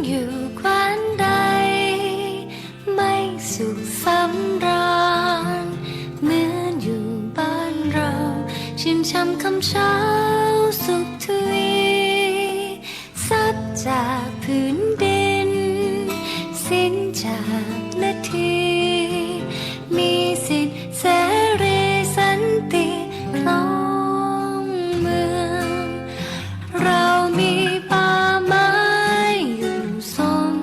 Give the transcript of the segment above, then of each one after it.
อยู่แคว้นใดไม่สุขสำราญเหมือนอยู่บ้านเราชื่นช่ำคำเช้าสุขทวีซับจากพื้นดินสิ้นจากนาทีมีสิทธิเสรีสันติครองเมืองเรามีป่าไม้อยู่สม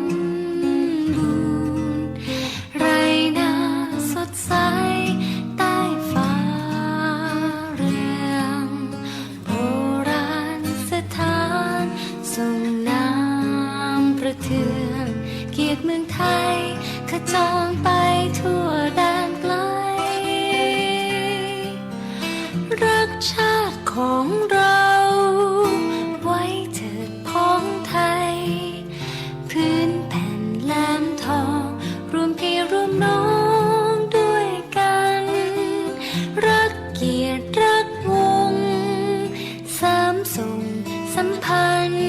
บูรณ์ไรนาสดใสใต้ฟ้าเรืองโบราณสถานส่งน้ำประเทืองเกียรติเมืองไทยขจรไปทั่วแดนไกลรักชาติของเราไว้เถิดพ้องไทยพื้นแผ่นแหลมทองรวมพี่รวมน้องด้วยกันรักเกียรติรักวงเสริมส่งสัมพันธ์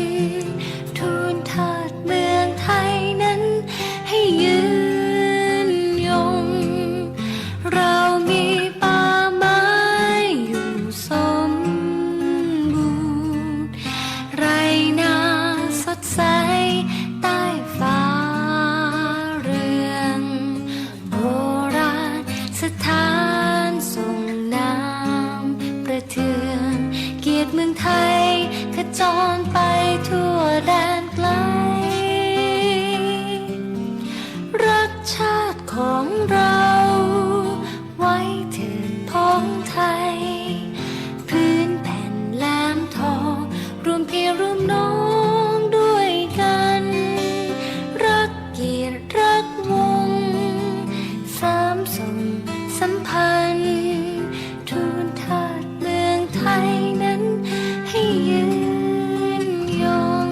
ทูลเถิดเมืองไทยนั้นให้ยืนยงเรามีป่าไม้อยู่สมบูรณ์ไรนาสดใสใต้ฟ้าเรืองโบราณสถานส่งน้ำประเทืองเกียรติเมืองไทยขจรไปทั่วแดนไกลรักชาติของเราไว้เถิดพ้องไทยพื้นแผ่นแหลมทองรวมพี่รวมน้องด้วยกันรักเกียรติรักวงเสริมส่งสัมพันธ์ทูลเถิดเมืองไทยนั้นให้ยืนยง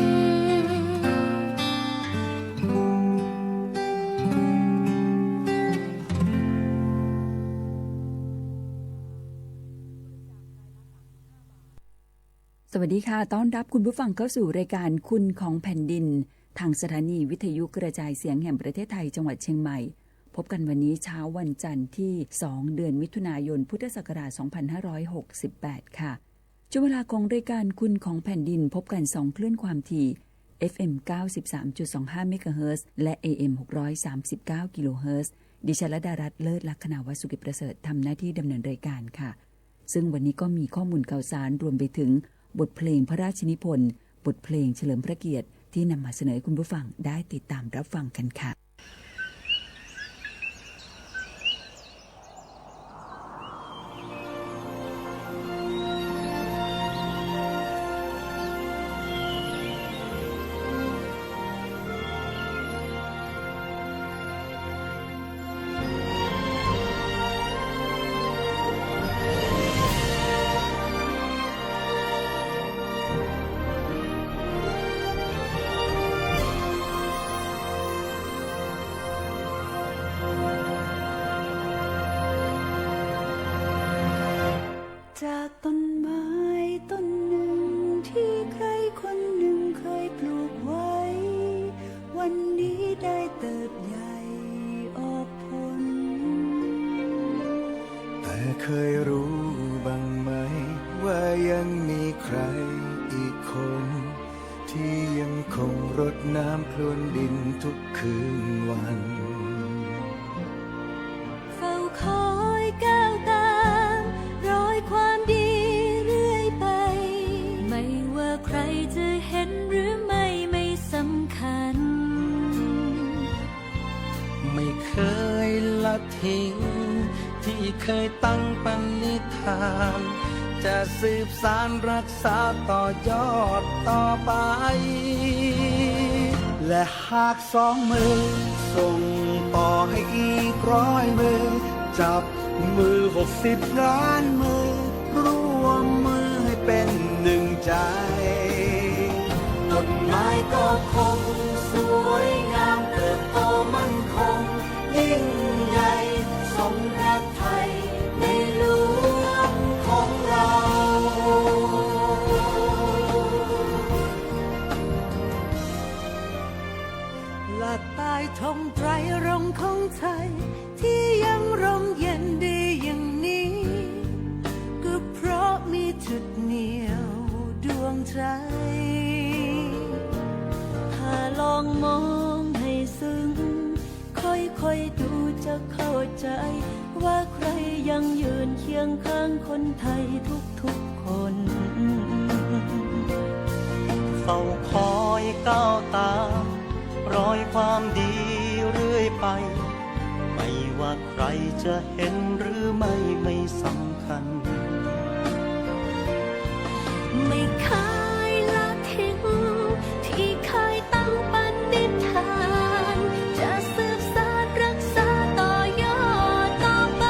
สวัสดีค่ะต้อนรับคุณผู้ฟังเข้าสู่รายการคุณของแผ่นดินทางสถานีวิทยุกระจายเสียงแห่งประเทศไทยจังหวัดเชียงใหม่พบกันวันนี้เช้าวันจันทร์ที่2เดือนมิถุนายนพุทธศักราช2568ค่ะช่วงเวลาของรายการคุณของแผ่นดินพบกัน2คลื่นความถี่ FM 93.25 เมกะเฮิรตซ์และ AM 639 กิโลเฮิรตซ์ดิฉันระดารัตน์เลิศลักษณะวสุกิจประเสริฐทำหน้าที่ดำเนินรายการค่ะซึ่งวันนี้ก็มีข้อมูลข่าวสารรวมไปถึงบทเพลงพระราชนิพนธ์บทเพลงเฉลิมพระเกียรติที่นำมาเสนอคุณผู้ฟังได้ติดตามรับฟังกันค่ะจากต้นไม้ต้นหนึ่งที่ใครคนหนึ่งเคยปลูกไว้วันนี้ได้เติบใหญ่ออกผลแต่เคยรู้บ้างไหมว่ายังมีใครอีกคนที่ยังคงรดน้ำพรวนดินทุกคืนวันเฝ้าคอยก้าวตามรอยความดีเรื่อยไปไม่ว่าใครจะเห็นหรือไม่สำคัญไม่เคยละทิ้งที่เคยตั้งปณิธานจะสืบสานรักษาต่อยอดต่อไปและหากสองมือส่งต่อให้อีก100 มือจับมือ60 ล้านมือร่วมมือให้เป็นหนึ่งใจต้นไม้ก็คงสวยงามเติบโตมั่นคงยิ่งใหญ่สมพระไทยในหลวงของเรา เ ของไทยที่ยังร่มเย็นดีอย่างนี้ ก็เพราะมีจุดเหนี่ยวดวงใจถ้าลองมองให้ซึ้งค่อยๆดูจะเข้าใจว่าใครยังยืนเคียงข้างคนไทยทุกๆคนเฝ้าคอยก้าวตามรอยความดีเรื่อยไปไม่ว่าใครจะเห็นหรือไม่สำคัญไม่เคยละทิ้งที่เคยตั้งปณิธานจะสืบสานรักษาต่อยอดต่อไป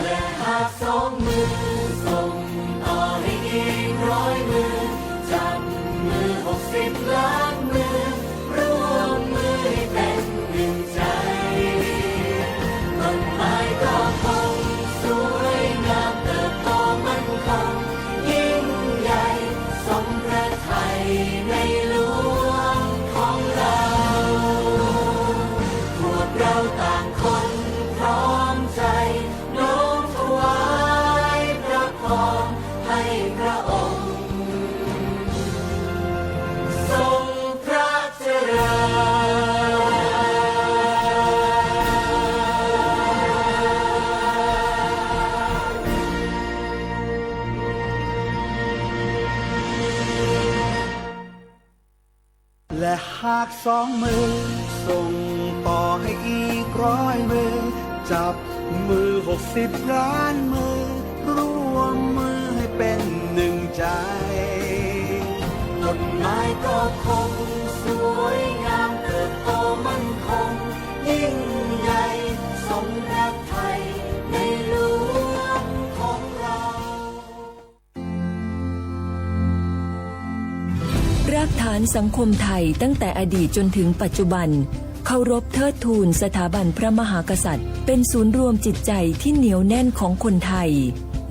และหากสองมือส่งต่อให้อีก100 มือจับมือ60 ล้านมือร่วมมือให้เป็นหนึ่งใจต้นไม้ก็คงสวยงามเติบโตมั่นคงยิ่งใหญ่สมพระทัยในหลวงของเราพวกเราต่างคนพร้อมใจน้อมถวายพระพรให้พระองค์ทรงพระเจริญและหากสองมือส่งต่อให้อีก100 มือจับมือ60 ล้านมือร่วมมือให้เป็นหนึ่งใจต้นไม้ก็คงสวยงามเติบโตมั่นคงยิ่งใหญ่สมพระทัยในหลวงของเรา รากฐานสังคมไทยตั้งแต่อดีตจนถึงปัจจุบันเคารพเทิดทูนสถาบันพระมหากษัตริย์เป็นศูนย์รวมจิตใจที่เหนียวแน่นของคนไทย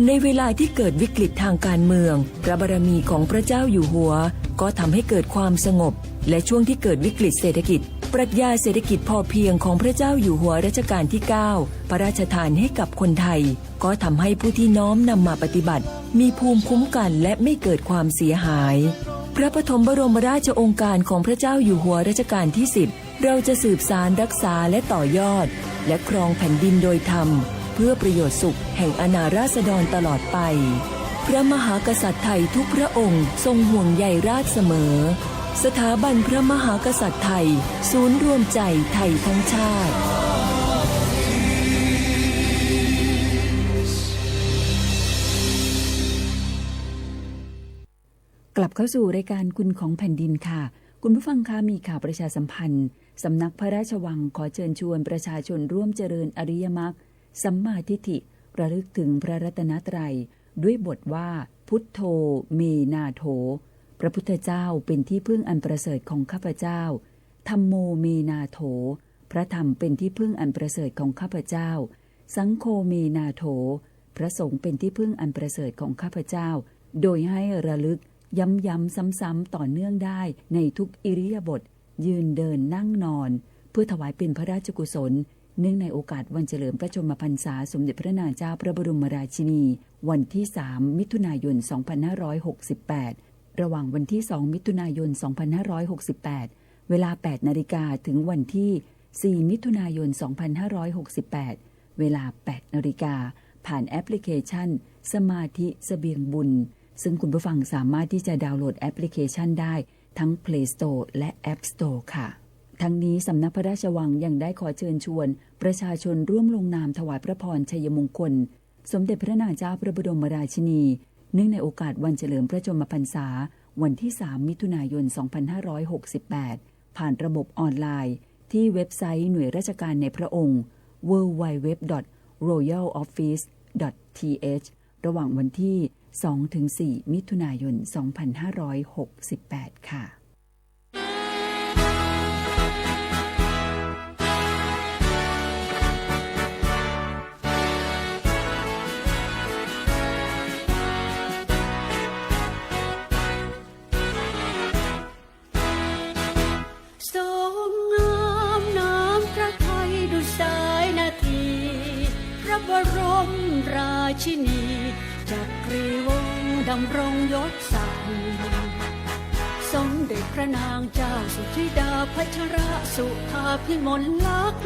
ในเวลาที่เกิดวิกฤตทางการเมืองพระบารมีของพระเจ้าอยู่หัวก็ทำให้เกิดความสงบและช่วงที่เกิดวิกฤตเศรษฐกิจปรัชญาเศรษฐกิจพอเพียงของพระเจ้าอยู่หัวรัชกาลที่ 9พระราชทานให้กับคนไทยก็ทำให้ผู้ที่น้อมนำมาปฏิบัติมีภูมิคุ้มกันและไม่เกิดความเสียหายพระปฐมบรมราชโองการของพระเจ้าอยู่หัวรัชกาลที่ 10เราจะสืบสานรักษาและต่อยอดและครองแผ่นดินโดยธรรมเพื่อประโยชน์สุขแห่งอาณาราษฎรตลอดไปพระมหากษัตริย์ไทยทุกพระองค์ทรงห่วงใยราชเสมอสถาบันพระมหากษัตริย์ไทยศูนย์รวมใจไทยทั้งชาติกลับเข้าสู่รายการคุณของแผ่นดินค่ะคุณผู้ฟังคะมีข่าวประชาสัมพันธ์สำนักพระราชวังขอเชิญชวนประชาชนร่วมเจริญอริยมรรคสัมมาทิฏฐิระลึกถึงพระรัตนตรัยด้วยบทว่าพุทโธเมนาโถพระพุทธเจ้าเป็นที่พึ่งอันประเสริฐของข้าพเจ้าธัมโมเมนาโถพระธรรมเป็นที่พึ่งอันประเสริฐของข้าพเจ้าสังโฆเมนาโถพระสงฆ์เป็นที่พึ่งอันประเสริฐของข้าพเจ้าโดยให้ระลึกย้ำๆซ้ำๆต่อเนื่องได้ในทุกอิริยาบถยืนเดินนั่งนอนเพื่อถวายเป็นพระราชกุศลเนื่องในโอกาสวันเฉลิมพระชนมพรรษาสมเด็จพระนางเจ้าพระบรมราชินีวันที่3มิถุนายน2568ระหว่างวันที่2มิถุนายน2568เวลา 8 นาฬิกาถึงวันที่4มิถุนายน2568เวลา 8 นาฬิกาผ่านแอปพลิเคชันสมาธิเสบียงบุญซึ่งคุณผู้ฟังสามารถที่จะดาวน์โหลดแอปพลิเคชันได้ทั้ง Play Store และ App Store ค่ะทั้งนี้สำนักพระราชวังยังได้ขอเชิญชวนประชาชนร่วมลงนามถวายพระพรชัยมงคลสมเด็จพระนางเจ้าพระบรมราชินีเนื่องในโอกาสวันเฉลิมพระชนมพรรษาวันที่3มิถุนายน2568ผ่านระบบออนไลน์ที่เว็บไซต์หน่วยราชการในพระองค์ www.royaloffice.th ระหว่างวันที่2-4 มิถุนายน2568ค่ะทรงงามใน ดำรงยศศักดิ์สมเด็จพระนางเจ้าสุธิดาพัชรสุภาพิมลลักษณ์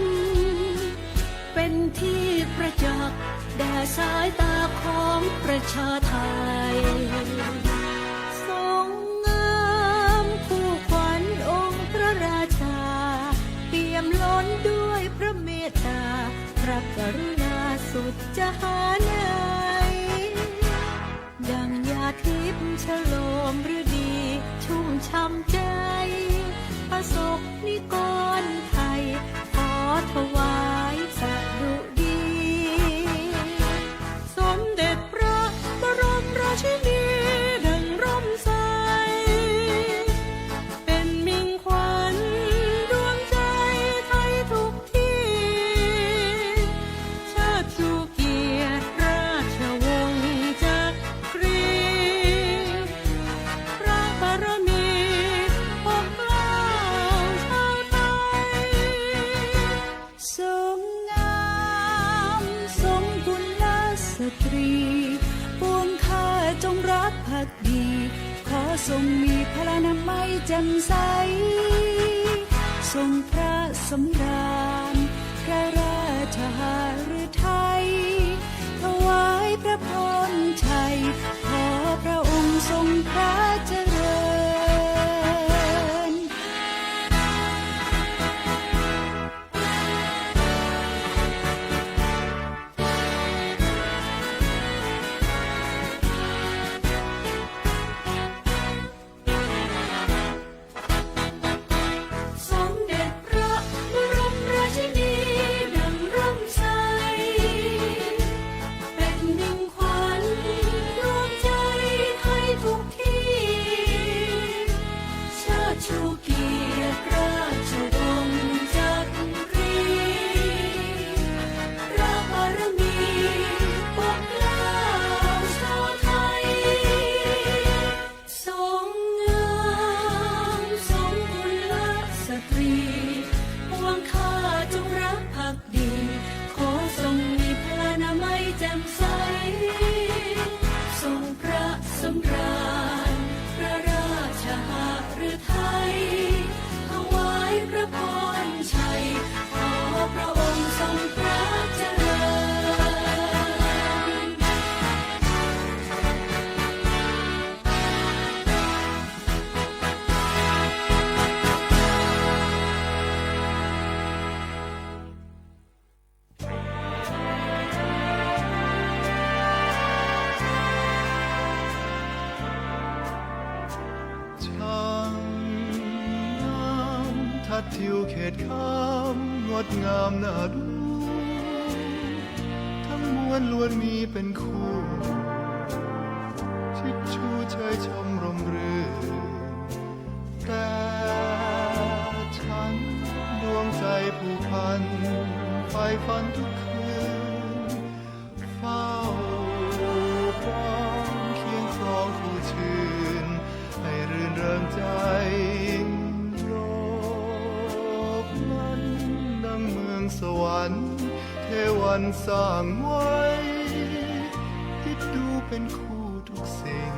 เป็นที่ประจักษ์แด่สายตาของประชาไทยทรงงามคู่ขวัญองค์พระราชาเปี่ยมล้นด้วยพระเมตตาพระกรุณาสุดจะหาไหนดังยาทิพย์ฉโลมฤดีชุ่มช่ำใจประสบนิกรไทยขอถวายสดุดีสมเด็จพระบรมราชินีดังร่มใสเป็นมิ่งขวัญดวงใจไทยทุกที่เชิดชูเกียรติราชวงศ์จักรีพระบารมีปกเกล้าชาวไทยทรงงามสมกุลสตรีปวงข้าจงรักภักดีขอทรงมีพลานามัยแจ่มใสทรงพระสำราญพระราชหฤทัยถวายพระพรชัยขอพระองค์ทรงพระเจริญสมเด็จพระบรมราชินีดังร่มใสเป็นมิ่งขวัญดวงใจไทยทุกที่เชิดชูเกียรติราชวงศ์จักรีพระบารมีปกเกล้าชาวไทยทรงงามสมกุลสตรีปวงข้าจงรักภักดีขอทรงมีพลานามัยแจ่มใสทรงพระสำราญพระราชหฤทัยถวายพระพรชัยขอพระองค์ทรงพระเจริญ ช่างงามทัดทิวเขตข้ามงดงามน่าดู ทั้งมวลล้วนมีเป็นคู่ชิดชูเชยชมรมรื่นแต่ฉันดวงใจผู้พันไฟฝันทุกคืนเฝ้าพร้อมเคียงครองคู่ชื่นให้รื่นเริงใจโลกนั้นดังเมืองสวรรค์เทวันสร้างไว้คิดดูเป็นคู่ทุกสิ่ง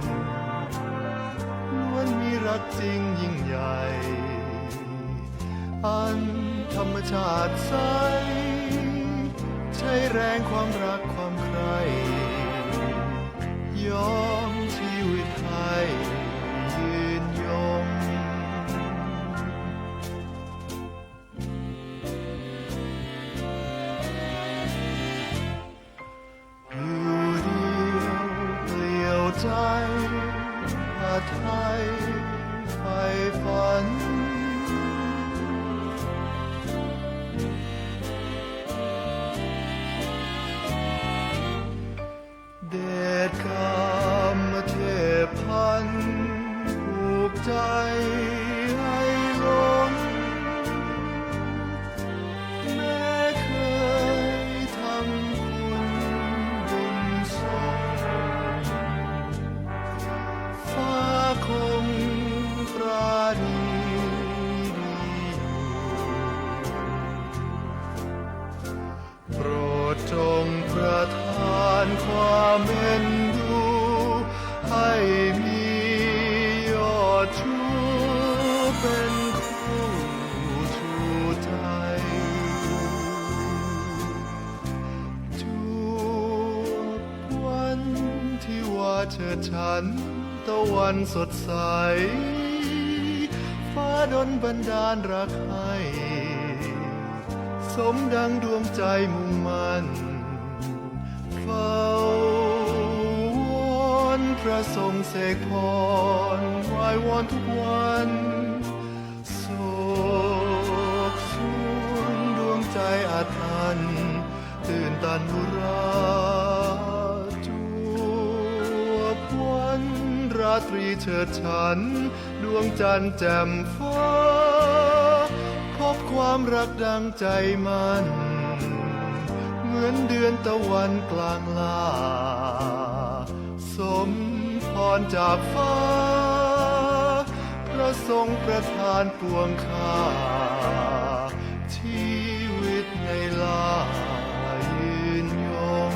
ล้วนมีรักจริงยิ่งใหญ่อันธรรมชาติใสใช้แรงความรักความใคร่ยอมชีวิตให้ยืนยงอยู่เดียวเปลี่ยวใจอาไทยไฟฝันเดชกามเทพพันผูกใจให้หลงแม้เคยทำคุณบุญส่งฟ้าคงปราณีดีอยู่โปรดจงประทานความเอ็นดูให้ ดฉันตะวันสดใสฟ้าดลบันดาลรักให้สมดังดวงใจมุ่งมั่นเฝ้าวอนพระทรงเสกพรไหว้วอนทุกวันโศกสูญดวงใจอาถรรพ์ตื่นตันหุราจวบวันราตรีเฉิดฉันดวงจันทร์แจ่มฟ้าพบความรักดังใจมันเหมือนเดือนตะวันกลางลาสมพรจากฟ้าพระทรงประทานปวงค่าชีวิตในลายืนยง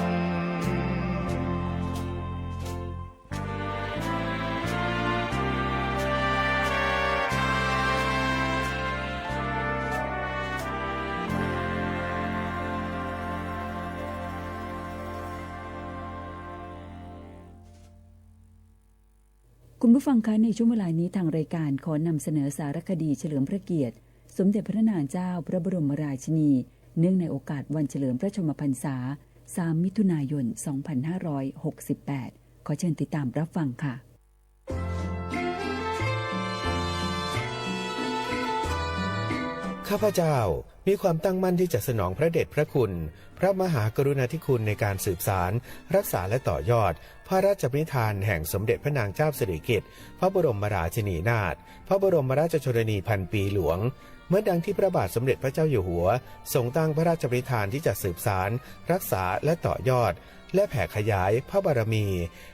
คุณผู้ฟังคะในช่วงเวลานี้ทางรายการขอนำเสนอสารคดีเฉลิมพระเกียรติสมเด็จพระนางเจ้าพระบรมราชินีเนื่องในโอกาสวันเฉลิมพระชนมพรรษา 3 มิถุนายน 2568 ขอเชิญติดตามรับฟังค่ะข้าพเจ้ามีความตั้งมั่นที่จะสนองพระเดชพระคุณพระมหากรุณาธิคุณในการสืบสานรักษาและต่อยอดพระราชปณิธานแห่งสมเด็จพระนางเจ้าสิริกิติ์พระบรมราชินีนาถพระบรมราชชนนีพันปีหลวงเมื่อดังที่พระบาทสมเด็จพระเจ้าอยู่หัวทรงตั้งพระราชปณิธานที่จะสืบสานรักษาและต่อยอดและแผ่ขยายพระบารมี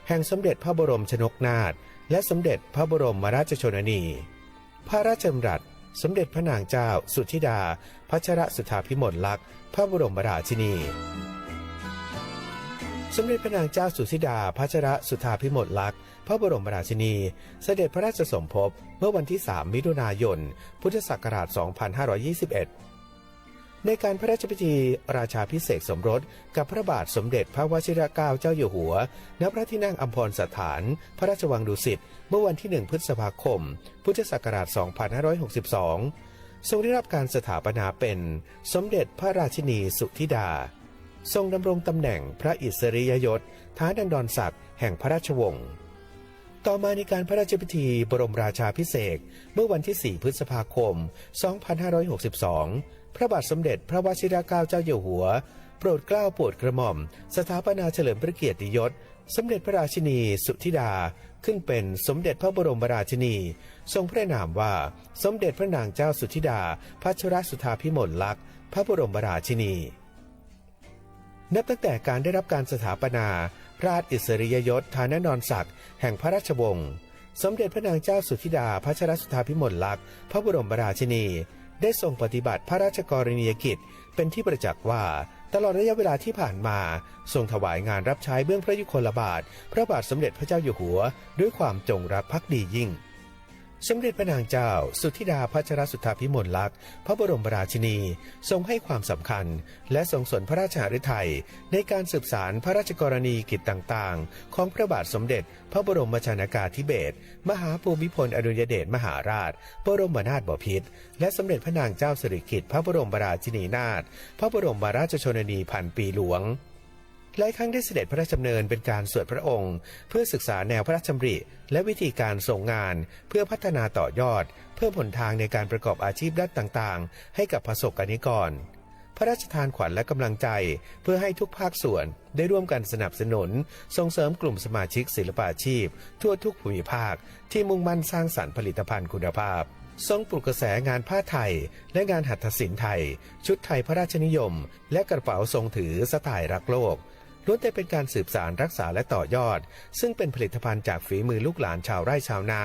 แห่งสมเด็จพระบรมชนกนาถและสมเด็จพระบรมราชชนนีพระราชดำรัสสมเด็จพระนางเจ้าสุธิดาพัชรสุธาภิมลลักษณ์พระบรมราชินีสมเด็จพระนางเจ้าสุธิดาพัชรสุธาภิมลลักษณ์พระบรมราชินีเสด็จพระราชสมภพเมื่อวันที่ 3 มิถุนายน พุทธศักราช 2521 ในการพระราชพิธีราชาภิเษกสมรสกับพระบาทสมเด็จพระวชิรเกล้าเจ้าอยู่หัวณพระที่นั่งอัมพรสถานพระราชวังดุสิตเมื่อวันที่ 1 พฤษภาคม พุทธศักราช 2562 ทรงได้รับการสถาปนาเป็นสมเด็จพระราชินีสุธิดาทรงดำรงตำแหน่งพระอิสริยยศฐานันดรศักดิ์แห่งพระราชวงศ์ต่อมาในการพระราชพิธีบรมราชาภิเษกเมื่อวันที่ 4 พฤษภาคม 2562 พระบาทสมเด็จพระวชิรเกล้าเจ้าอยู่หัวโปรดเกล้าโปรดกระหม่อมสถาปนาเฉลิมพระเกียรติยศสมเด็จพระราชินีสุธิดาขึ้นเป็นสมเด็จพระบรมราชินีทรงพระนามว่าสมเด็จพระนางเจ้าสุธิดาพัชรสุธาภิมลลักษณ์พระบรมราชินีนับตั้งแต่การได้รับการสถาปนาราชอิสริยยศฐานันดรศักดิ์แห่งพระราชวงศ์สมเด็จพระนางเจ้าสุธิดาพัชรสุธาภิมลลักษณ์พระบรมราชินีได้ทรงปฏิบัติพระราชกรณียกิจเป็นที่ประจักษ์ว่าตลอดระยะเวลาที่ผ่านมาทรงถวายงานรับใช้เบื้องพระยุคลบาทพระบาทสมเด็จพระเจ้าอยู่หัวด้วยความจงรักภักดียิ่งสมเด็จพระนางเจ้าสุธิดาพัชรสุธาภิมลลักษณ์พระบรมราชินีทรงให้ความสำคัญและทรงสนพระราชหฤทัยในการสืบสานพระราชกรณียกิจต่างๆของพระบาทสมเด็จพระบรมชนกาธิเบศรมหาภูมิพลอดุลยเดชมหาราชบรมนาถบพิตรและสมเด็จพระนางเจ้าสิริกิติ์พระบรมราชินีนาถพระบรมราชชนนีพันปีหลวงหลายครั้งได้เสด็จพระราชดำเนินเป็นการส่วนพระองค์เพื่อศึกษาแนวพระราชดำริและวิธีการทรงงานเพื่อพัฒนาต่อยอดเพิ่มหนทางในการประกอบอาชีพด้านต่างๆให้กับประสบกนิกรพระราชทานขวัญและกำลังใจเพื่อให้ทุกภาคส่วนได้ร่วมกันสนับสนุนส่งเสริมกลุ่มสมาชิกศิลปาชีพทั่วทุกภูมิภาคที่มุ่งมั่นสร้างสรรค์ผลิตภัณฑ์คุณภาพทรงปลุกกระแสงานผ้าไทยและงานหัตถศิลป์ไทยชุดไทยพระราชนิยมและกระเป๋าทรงถือสไตล์รักโลกล้วนแต่เป็นการสืบสานรักษาและต่อยอดซึ่งเป็นผลิตภัณฑ์จากฝีมือลูกหลานชาวไร่ชาวนา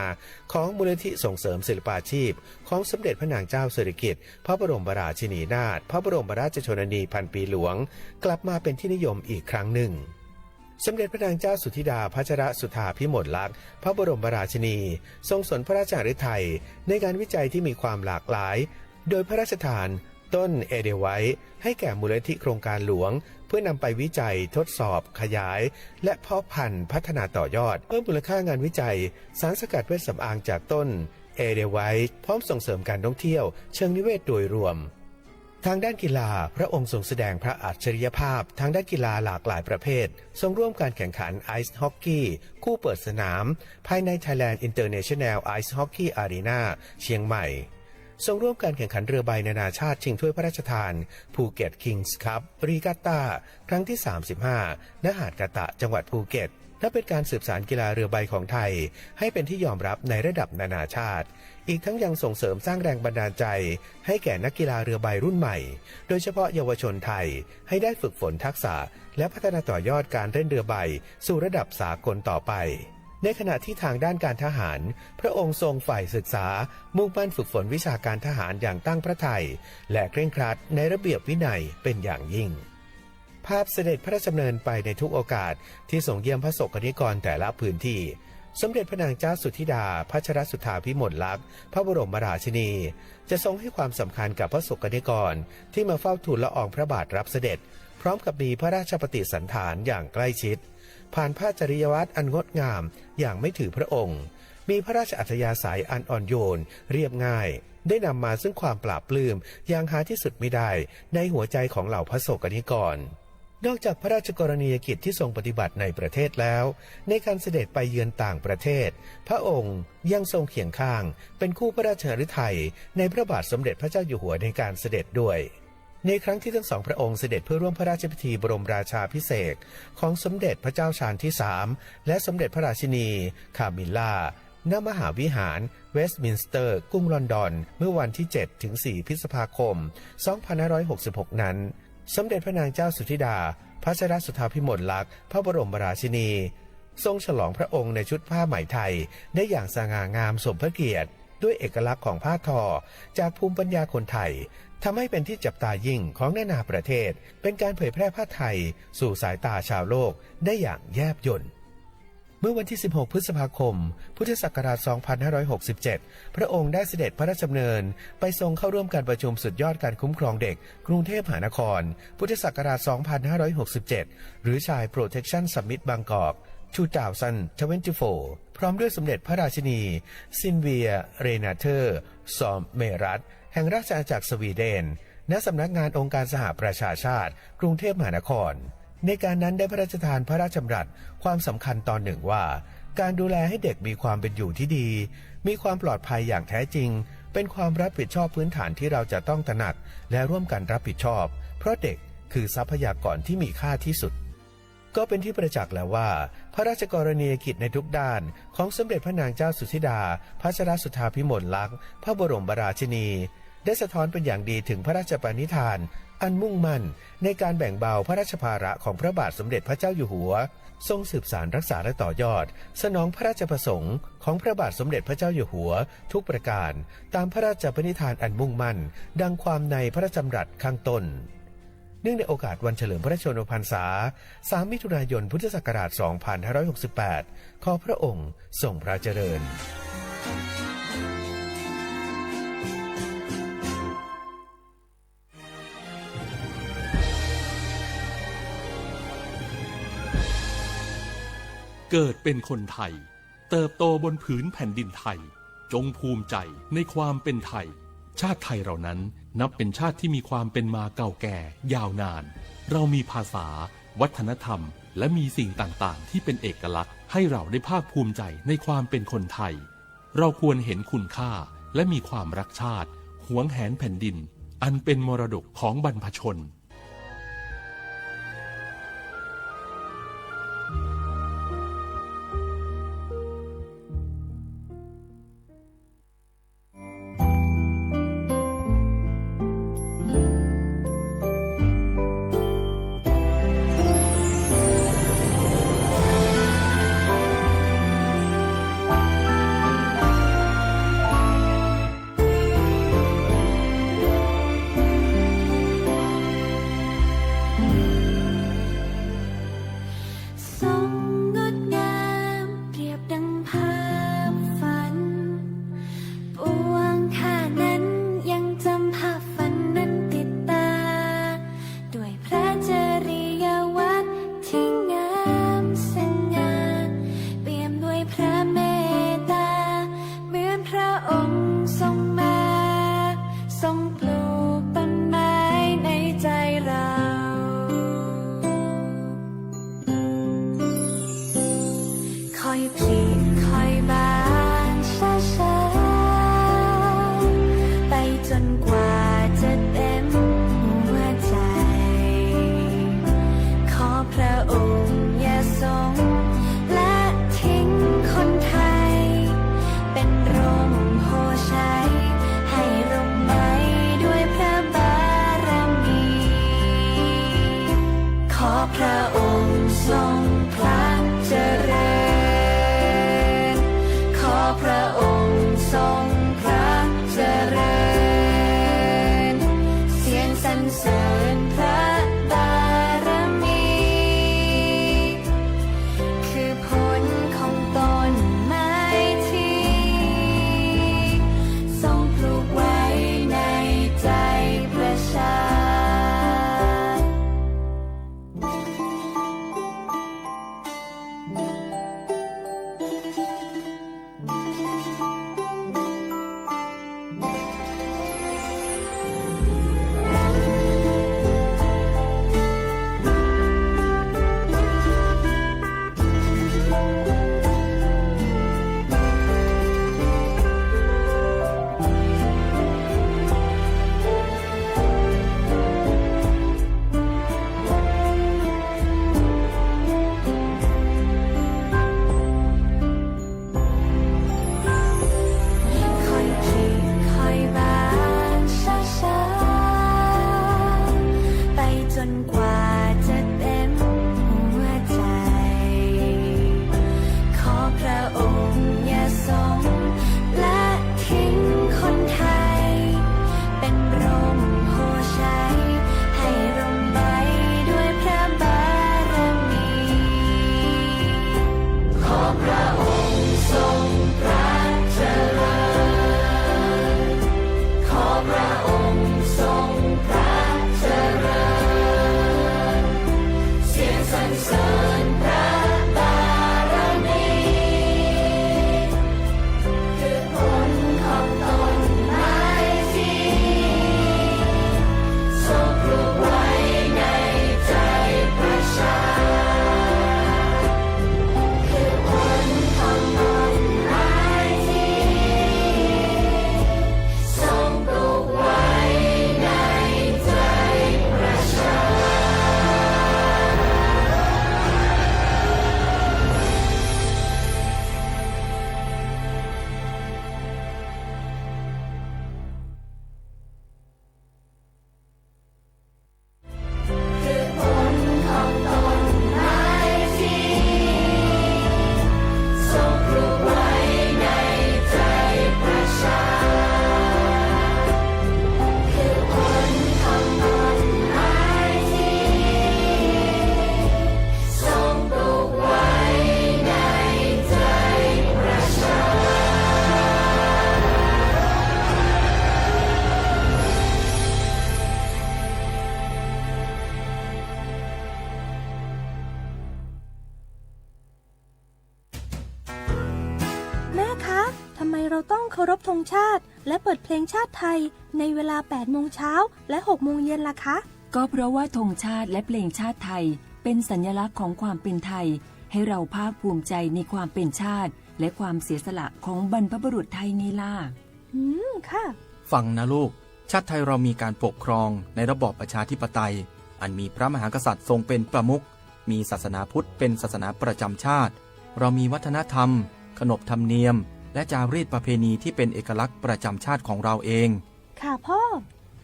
ของมูลนิธิส่งเสริมศิลปาชีพของสมเด็จพระนางเจ้าสิริกิติ์พระบรมราชินีนาถพระบรมราชชนนีพันปีหลวงกลับมาเป็นที่นิยมอีกครั้งหนึ่งสมเด็จพระนางเจ้าสุธิดาพัชรสุธาภิมลลักษณ์พระบรมราชินีทรงสนพระราชหฤทัยในการวิจัยที่มีความหลากหลายโดยพระราชทานต้นเอเดไวท์ให้แก่มูลนิธิโครงการหลวง พื่อนำไปวิจัยทดสอบขยายและเพาะพันธุ์พัฒนาต่อยอดเพิ่มมูลค่างานวิจัยสารสกัดเวชสำอางจากต้นเอเดไวท์พร้อมส่งเสริมการท่องเที่ยวเชิงนิเวศโดยรวมทางด้านกีฬาพระองค์ทรงแสดงพระอัจฉริยภาพทางด้านกีฬาหลากหลายประเภททรงร่วมการแข่งขันไอซ์ฮอกกี้คู่เปิดสนามภายใน Thailand International Ice Hockey Arena เชียงใหม่ทรงร่วมการแข่งขันเรือใบนานาชาติชิงถ้วยพระราชทานภูเก็ตคิงส์คัพรีกัตตาครั้งที่ 35 ณ หาดกะตะจังหวัดภูเก็ตและเป็นการสืบสานกีฬาเรือใบของไทยให้เป็นที่ยอมรับในระดับนานาชาติอีกทั้งยังส่งเสริมสร้างแรงบันดาลใจให้แก่นักกีฬาเรือใบรุ่นใหม่โดยเฉพาะเยาวชนไทยให้ได้ฝึกฝนทักษะและพัฒนาต่อยอดการเล่นเรือใบสู่ระดับสากลต่อไปในขณะที่ทางด้านการทหารพระองค์ทรงฝ่ายศึกษามุ่งมั่นฝึกฝนวิชาการทหารอย่างตั้งพระทัยและเคร่งครัดในระเบียบวินัยเป็นอย่างยิ่งภาพเสด็จพระราชดำเนินไปในทุกโอกาสที่ทรงเยี่ยมพระสกนิกรแต่ละพื้นที่สมเด็จพระนางเจ้าสุธิดาพัชรสุธาพิมลลักษณ์พระบรมราชินีจะทรงให้ความสำคัญกับพระสกนิกรที่มาเฝ้าทูลละอองพระบาทรับเสด็จพร้อมกับมีพระราชปฏิสันถานอย่างใกล้ชิดผ่านพระจริยวัตรอันงดงามอย่างไม่ถือพระองค์มีพระราชอัธยาศัยอันอ่อนโยนเรียบง่ายได้นำมาซึ่งความปราบปลื้มอย่างหาที่สุดไม่ได้ในหัวใจของเหล่าพระสกนิกรนอกจากพระราชกรณียกิจที่ทรงปฏิบัติในประเทศแล้วในการเสด็จไปเยือนต่างประเทศพระองค์ยังทรงเคียงข้างเป็นคู่พระราชฤทัยในพระบาทสมเด็จพระเจ้าอยู่หัวในการเสด็จด้วยในครั้งที่ทั้งสองพระองค์เสด็จเพื่อร่วมพระราชพิธีบรมราชาภิเษกของสมเด็จพระเจ้าชาญที่3และสมเด็จพระราชินีคามิลล่าณมหาวิหารเวสต์มินสเตอร์กรุงลอนดอนเมื่อวันที่ 7-4 พฤษภาคม 2566 นั้นสมเด็จพระนางเจ้าสุธิดาพัชรสุธาพิมลลักษณ์พระบรมราชินีทรงฉลองพระองค์ในชุดผ้าไหมไทยได้อย่างสง่างามสมพระเกียรติด้วยเอกลักษณ์ของผ้าทอจากภูมิปัญญาคนไทยทำให้เป็นที่จับตายิ่งของนานาประเทศเป็นการเผยแพร่ผ้าไทยสู่สายตาชาวโลกได้อย่างแยบยลเมื่อวันที่ 16 พฤษภาคม พุทธศักราช 2567 พระองค์ได้เสด็จพระราชดำเนินไปทรงเข้าร่วมการประชุมสุดยอดการคุ้มครองเด็กกรุงเทพมหานคร พุทธศักราช 2567 หรือชาย Protection Summit บางกอก 2024 พร้อมด้วยสมเด็จพระราชินีซินเวียเรนาเธอร์ซอมเมรัตแห่งราชอาณาจักรสวีเดนณสำนักงานองค์การสหประชาชาติกรุงเทพมหานครในการนั้นได้พระราชทานพระราชดำรัสความสำคัญตอนหนึ่งว่าการดูแลให้เด็กมีความเป็นอยู่ที่ดีมีความปลอดภัยอย่างแท้จริงเป็นความรับผิดชอบพื้นฐานที่เราจะต้องตระหนักและร่วมกันรับผิดชอบเพราะเด็กคือทรัพยากรที่มีค่าที่สุดก็เป็นที่ประจักษ์แล้วว่าพระราชกรณียกิจในทุกด้านของสมเด็จพระนางเจ้าสุธิดาพัชรสุธาพิมลลักษณ์พระบรมราชินีได้สะท้อนเป็นอย่างดีถึงพระราชปณิธานอันมุ่งมั่นในการแบ่งเบาพระราชภาระของพระบาทสมเด็จพระเจ้าอยู่หัวทรงสืบสานรักษาและต่อยอดสนองพระราชประสงค์ของพระบาทสมเด็จพระเจ้าอยู่หัวทุกประการตามพระราชปณิธานอันมุ่งมั่นดังความในพระราชดำรัสข้างต้นเนื่องในโอกาสวันเฉลิมพระชนมพรรษา 3 มิถุนายน พุทธศักราช 2568 ขอพระองค์ทรงพระเจริญเกิดเป็นคนไทยเติบโตบนผืนแผ่นดินไทยจงภูมิใจในความเป็นไทยชาติไทยเรานั้นนับเป็นชาติที่มีความเป็นมาเก่าแก่ยาวนานเรามีภาษาวัฒนธรรมและมีสิ่งต่างๆที่เป็นเอกลักษณ์ให้เราได้ภาคภูมิใจในความเป็นคนไทยเราควรเห็นคุณค่าและมีความรักชาติหวงแหนแผ่นดินอันเป็นมรดกของบรรพชน องค์ทรงมาทรงปลูกต้นไม้ในใจเราค่อยผลิค่อยบานช้าๆไปจนกว่าจะเต็มหัวใจขอพระองค์อย่าทรงละทิ้งคนไทยเป็นร่มโพชัยให้ร่มไม้ด้วยพระบารมี ขอพระองค์ทรงพระเจริญ ขอพระองค์ทรงพระเจริญ เสียงสรรเสริญพระบารมี คือผลของต้นไม้ที่ทรงปลูกไว้ในใจประชา ค่อยผลิค่อยบานช้าๆไปจนกว่าจะเต็มหัวใจ ขอพระองค์อย่าทรงละทิ้งคนไทยเป็นร่มโพชัยให้ร่มใบด้วยพระบารมี ขอพระองค์ทรงพระเจริญ ขอพระองค์ทรงพระเจริญ เสียงสรรเสริญพระบารมี คือผลของต้นไม้ที่ทรงปลูกไว้ในใจประชา คือผลของต้นไม้ที่ทรงปลูกไว้ในใจประชา คือผลของต้นไม้ที่ทรงปลูกไว้ในใจประชา คือผลของต้นไม้ที่ทรงปลูกไว้ในใจประชา แม่คะ ทำไมเราต้องเคารพธงชาติ และเปิดเพลงชาติไทยในเวลา 8 โมงเช้าและ 6 โมงเย็นล่ะคะ ก็เพราะว่าธงชาติและเพลงชาติไทยเป็นสัญลักษณ์ของความเป็นไทย ให้เราภาคภูมิใจในความเป็นชาติ และความเสียสละของบรรพบุรุษไทยไงล่ะ ค่ะ ฟังนะลูก ชาติไทยเรามีการปกครองในระบอบประชาธิปไตย อันมีพระมหากษัตริย์ทรงเป็นประมุข มีศาสนาพุทธเป็นศาสนาประจำชาติ เรามีวัฒนธรรม ขนบธรรมเนียม และจารีตประเพณีที่เป็นเอกลักษณ์ประจำชาติของเราเอง ค่ะพ่อ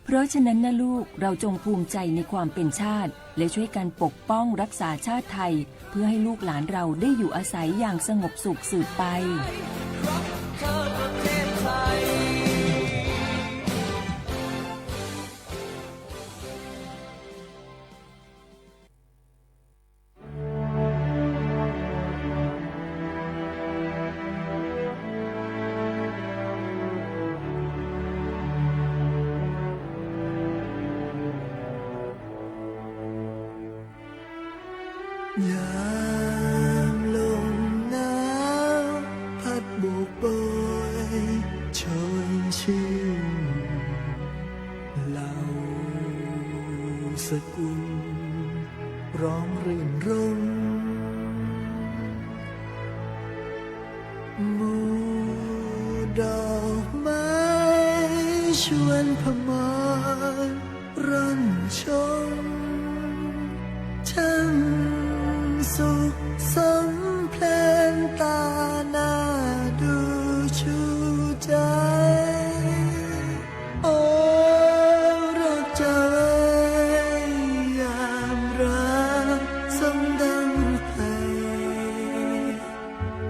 เพราะฉะนั้นนะลูกเราจงภูมิใจในความเป็นชาติ และช่วยกันปกป้องรักษาชาติไทย เพื่อให้ลูกหลานเราได้อยู่อาศัยอย่างสงบสุขสืบไป ยามลมหนาวพัดโบกโบยช ชื่นเหล่าสกุลร้องรื่นรมหมู่ดอกไม้ชวนพมรร่อนชมช่างสุขสมเพลงตาหน้าดูชูใจโอ้รักเจ้าเอ๋ยยามรักสมดังให้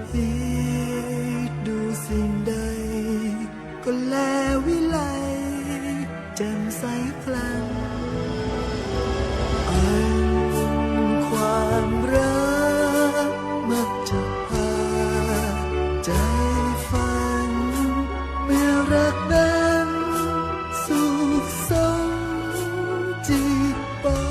พิจดูสิ่งใดก็แลวิไลแจ่มใสพลันอันความรักมักจะพาใจฝันเมื่อรักนั้นสุขสมจิตปอง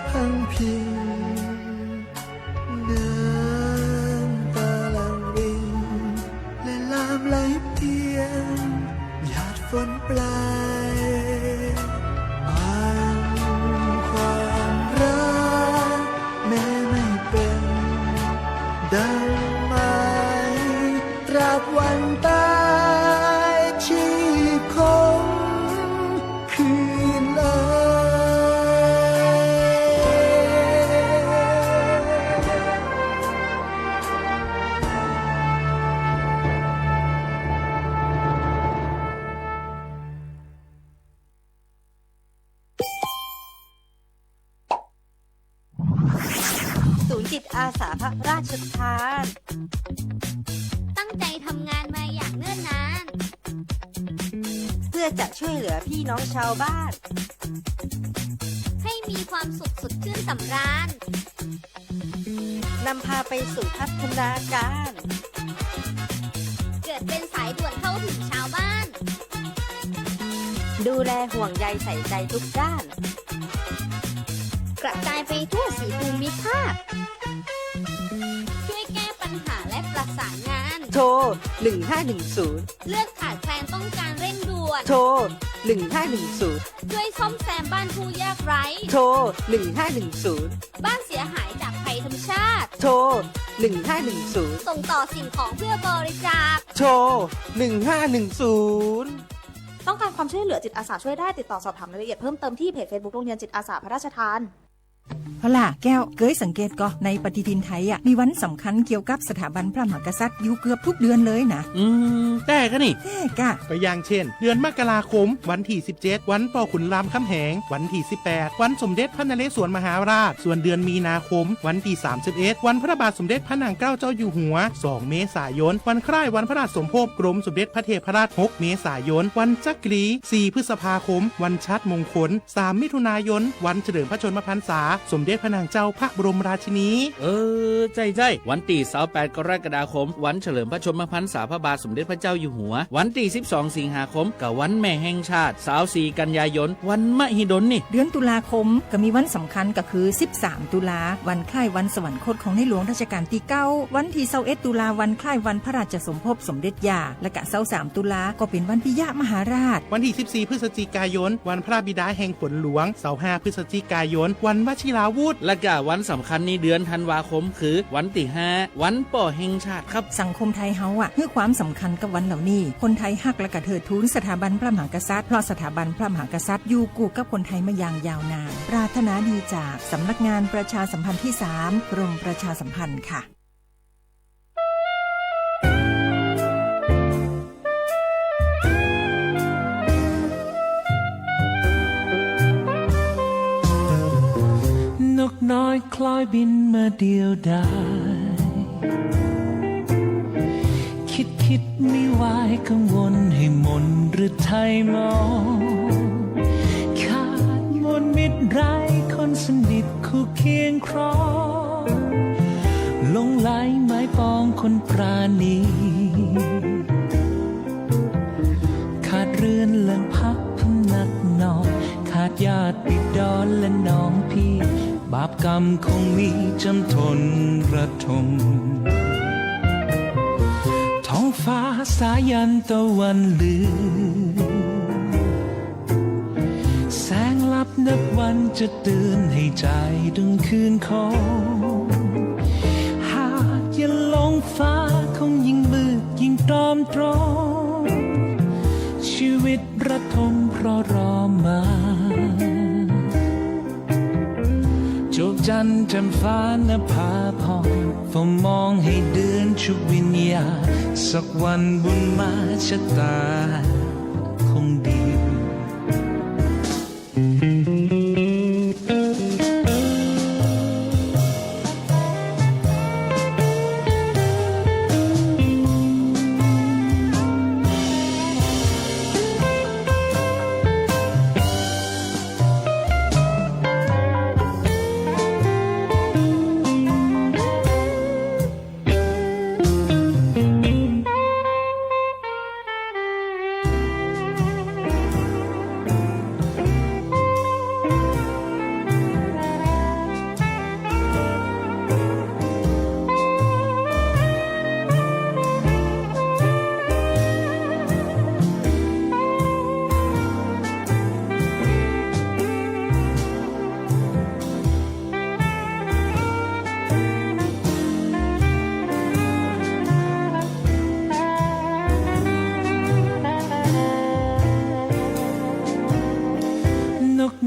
พังพิงน้ำตาลังรินและลามไหลเพียงหยาดฝนปลายมันความรักแม้ไม่เป็นดังหมายตราบวันตายชีพคงคืนเลยศูนย์จิตอาสาพระราชทาน ตั้งใจทำงานมาอย่างเนิ่นนาน เพื่อจะช่วยเหลือพี่น้องชาวบ้าน ให้มีความสุขสดชื่นสำราญ นำพาไปสู่พัฒนาการ เกิดเป็นสายด่วนเข้าถึงชาวบ้าน ดูแลห่วงใยใส่ใจทุกด้าน กระจายไปทั่วสีภูมิภาค ช่วยแก้ปัญหาและประสานงาน โทร1510เลือกขาดแคลนต้องการเร่งด่วน โทร1510ช่วยซ่อมแซมบ้านผู้ยากไร้ โทร1510บ้านเสียหายจากภัยธรรมชาติ โทร 1510 ส่งต่อสิ่งของเพื่อบริจาค โทร 1510 ต้องการความช่วยเหลือจิตอาสาช่วยได้ติดต่อสอบถามรายละเอียดเพิ่มเติมที่เพจ Facebook โรงเรียนจิตอาสาพระราชทาน เอาล่ะแก้วเกยสังเกตก็ในปฏิทินไทยมีวันสำคัญเกี่ยวกับสถาบันพระมหากษัตริย์อยู่เกือบทุกเดือนเลยนะแต่ก็นี่แต่กะก็อย่างเช่นเดือนมกราคมวันที่17วันป่อขุนรามคำแหงวันที่18วันสมเด็จพระนเรศวรมหาราชส่วนเดือนมีนาคมวันที่31วันพระบาทสมเด็จพระนางเกล้าเจ้าอยู่หัว2เมษายนวันคล้ายวันพระราชสมภพกรมสมเด็จพระเทพราช6เมษายนวันจักรี4พฤษภาคมวันชัดมงคล3มิถุนายนวันเฉลิมพระชนมพรรษาสมเด็จพระนางเจ้าพระบรมราชินีใจวันที่28กรกฎาคมวันเฉลิมพระชนมพรรษาพระบาทสมเด็จพระเจ้าอยู่หัววันที่12สิงหาคมกับวันแม่แห่งชาติ24กันยายนวันมหิดลนี่เดือนตุลาคมก็มีวันสำคัญก็คือ13ตุลาวันคล้ายวันสวรรคตของในหลวงรัชกาลที่9วันที่21ตุลาวันคล้ายวันพระราชสมภพสมเด็จย่าและก็23ตุลาก็เป็นวันปิยมหาราชวันที่14พฤศจิกายนวันพระบิดาแห่งฝนหลวง25พฤศจิกายนวันวชิราวุธและก็วันสำคัญในเดือนธันวาคมคือวันที่5วันป่อแห่งชาติครับสังคมไทยเฮาให้ความสำคัญกับวันเหล่านี้คนไทยฮักและก็เทิดทูนสถาบันพระมหากษัตริย์เพราะสถาบันพระมหากษัตริย์อยู่คู่กับคนไทยมาอย่างยาวนานปรารถนาดีจากสำนักงานประชาสัมพันธ์ที่3กรมประชาสัมพันธ์ค่ะนกน้อยคล้อยบินมาเดียวดายคิดไม่ไหวกังวลให้มนหรือไทยมองขาดมนมิตรไร้คนสนิทคู่เคียงครองลงไหลไม้ปองคนปราณีขาดเรือนเลิงพักพำนักนอนขาดญาติบิดรและน้องพี่บาปกรรมคงมีจำทนระทมท้องฟ้าสายันตะวันลือแสงลับนับวันจะเตือนให้ใจดึงคืนของหากอย่าลงฟ้าคงยิ่งมืดยิ่งตรอมตรองชีวิตระทมเพราะรอมาโจกจันทร์แจ่มฟ้านภาพรเฝ้ามองให้เดือนชุบวิญญาณสักวันบุญมาชะตาคงดี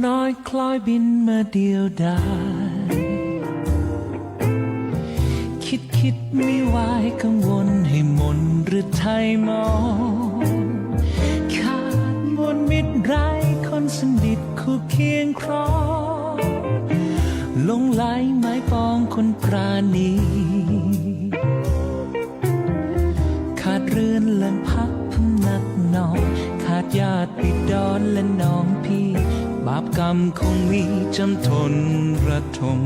น้อยคล้อยบินมาเดียวดายคิดไม่ไหวกังวลให้มนหรือไทยมองขาดมนมิตรไร้คนสนิทคู่เคียงครองลงไหลไม้ปองคนปราณีขาดเรือนแหล่งพักพำนักนอนขาดญาติบิดรและน้องพี่บาปกรรมคงมีจำทนระทม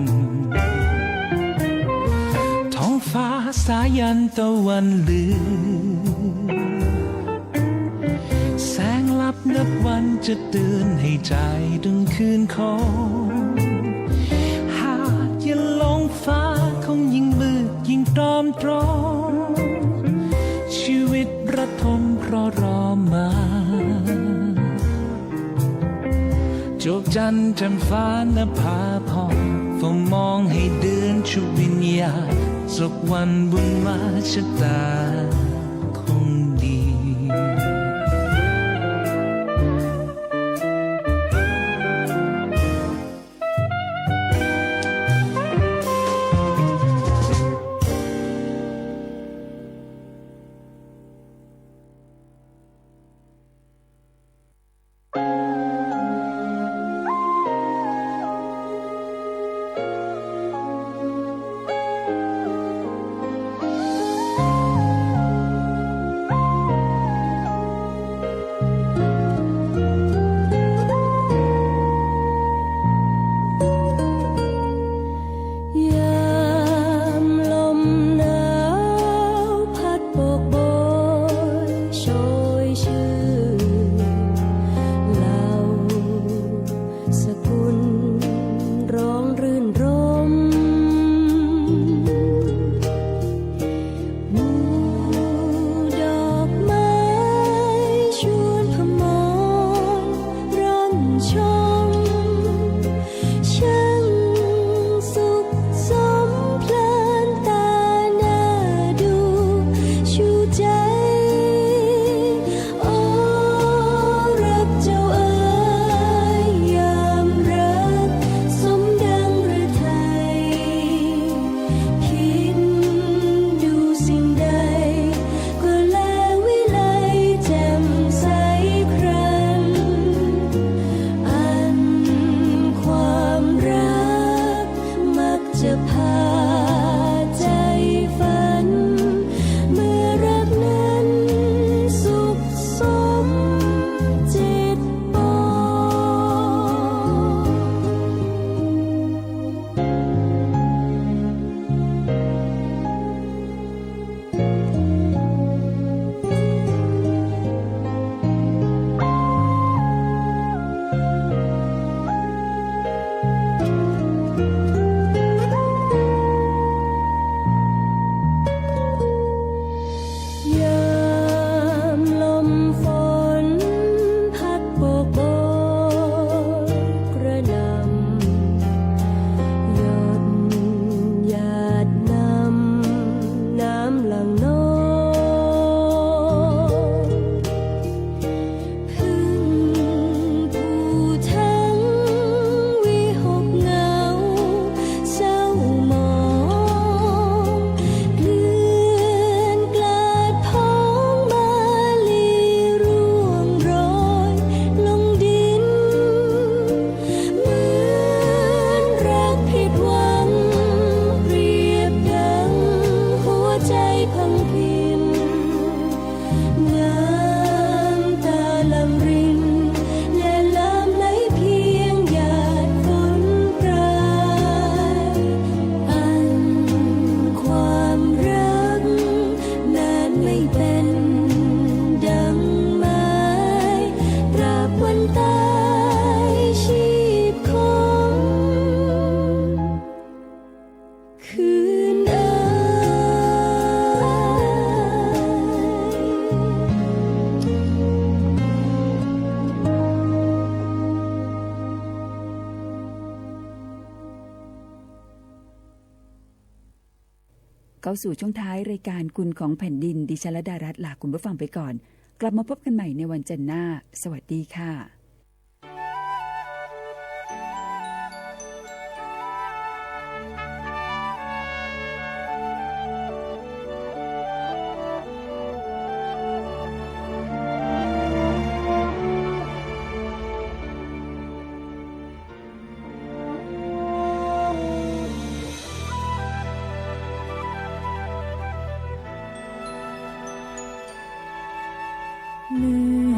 ท้องฟ้าสายันตะวันลือแสงลับนับวันจะเตือนให้ใจดึงคืนของหากอย่าลงฟ้าคงยิ่งมืดยิ่งตรอมตรองชีวิตระทมเพราะรอมาโจกจันทร์แจ่มฟ้านภาพรเฝ้ามองให้เดือนชุบวิญญาณ สักวันบุญมาชะตาคงดี เข้าสู่ช่วงท้ายรายการคุณของแผ่นดินดิฉันระดารัตน์ลาคุณผู้ฟังไปก่อนกลับมาพบกันใหม่ในวันจันทร์หน้าสวัสดีค่ะเมื่อ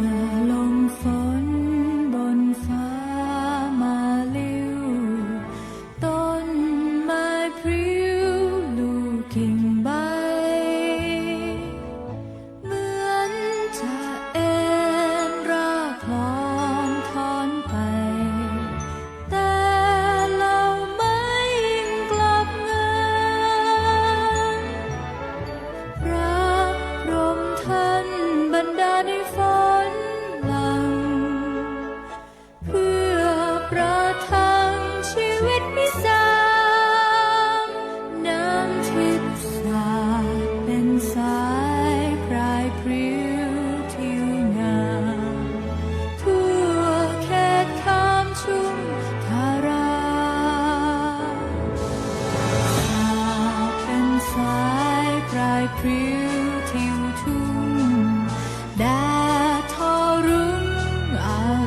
ลมฝน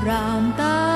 รามตา